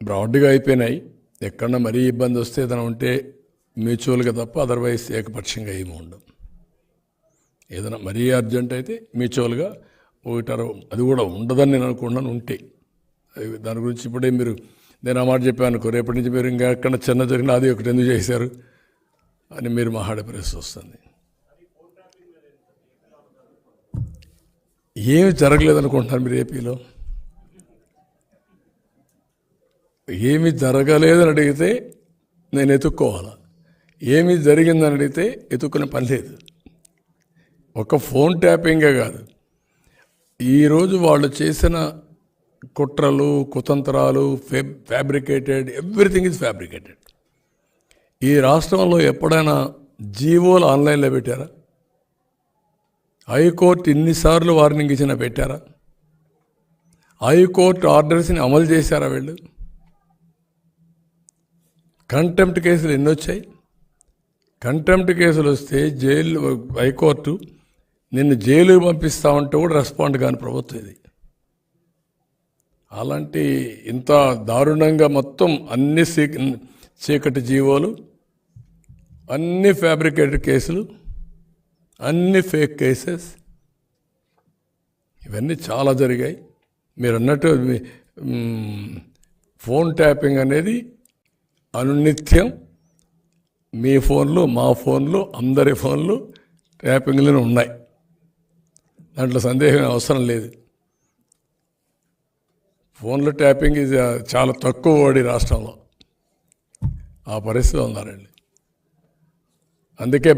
బ్రాడ్గా అయిపోయినాయి. ఎక్కడన్నా మరీ ఇబ్బంది వస్తే ఏదైనా ఉంటే మ్యూచువల్గా తప్ప అదర్వైజ్ ఏకపక్షంగా ఏమి ఉండవు. ఏదైనా మరీ అర్జెంట్ అయితే మ్యూచువల్గా ఒకటారు, అది కూడా ఉండదని నేను అనుకుంటున్నాను. ఉంటే దాని గురించి ఇప్పుడే మీరు నేను ఆ మాట చెప్పాను అనుకో, రేపటి నుంచి మీరు ఇంకా ఎక్కడ చిన్న జరిగినా అది ఒకటి ఎందుకు చేశారు అని మీరు మాట్లాడే పరిస్థితి వస్తుంది. ఏమి జరగలేదనుకుంటున్నారు మీరు ఏపీలో? ఏమి జరగలేదని అడిగితే నేను ఎత్తుక్కోవాలా, ఏమి జరిగిందని అడిగితే ఎత్తుక్కునే పని లేదు. ఒక ఫోన్ ట్యాపింగే కాదు, ఈరోజు వాళ్ళు చేసిన కుట్రలు కుతంత్రాలు ఫ్యాబ్రికేటెడ్, ఎవ్రీథింగ్ ఈజ్ ఫ్యాబ్రికేటెడ్. ఈ రాష్ట్రంలో ఎప్పుడైనా జీవోలు ఆన్లైన్లో పెట్టారా? హైకోర్టు ఇన్నిసార్లు వార్నింగ్ ఇచ్చినా పెట్టారా? హైకోర్టు ఆర్డర్స్ని అమలు చేశారా వీళ్ళు? కంటెంప్ట్ కేసులు ఎన్ని వచ్చాయి? కంటెంప్ట్ కేసులు వస్తే జైలు, హైకోర్టు నిన్ను జైలుకి పంపిస్తామంటే కూడా రెస్పాండ్ కాని ప్రభుత్వం ఇది. అలాంటి ఇంత దారుణంగా మొత్తం అన్ని చీకటి జీవోలు, అన్ని ఫ్యాబ్రికేటెడ్ కేసులు, అన్ని ఫేక్ కేసెస్, ఇవన్నీ చాలా జరిగాయి. మీరు అన్నట్టు ఫోన్ ట్యాపింగ్ అనేది అనునిత్యం మీ ఫోన్లు, మా ఫోన్లు, అందరి ఫోన్లు ట్యాపింగ్లోనే ఉన్నాయి. దాంట్లో సందేహం అవసరం లేదు. ఫోన్లు ట్యాపింగ్ ఇది చాలా తక్కువ వాడి రాష్ట్రంలో ఆ పరిస్థితిలో ఉన్నారండి. అందుకే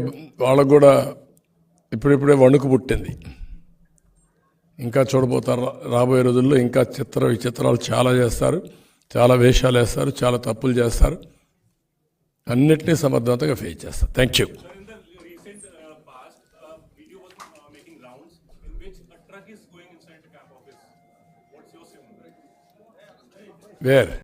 వాళ్ళకు కూడా ఇప్పుడిప్పుడే వణుకు పుట్టింది. ఇంకా చూడబోతారు రాబోయే రోజుల్లో. ఇంకా విచిత్రాలు చాలా చేస్తారు, చాలా వేషాలు వేస్తారు, చాలా తప్పులు చేస్తారు. అన్నిటినీ సమర్థవంతంగా ఫేస్ చేస్తారు. Thank you. వేర్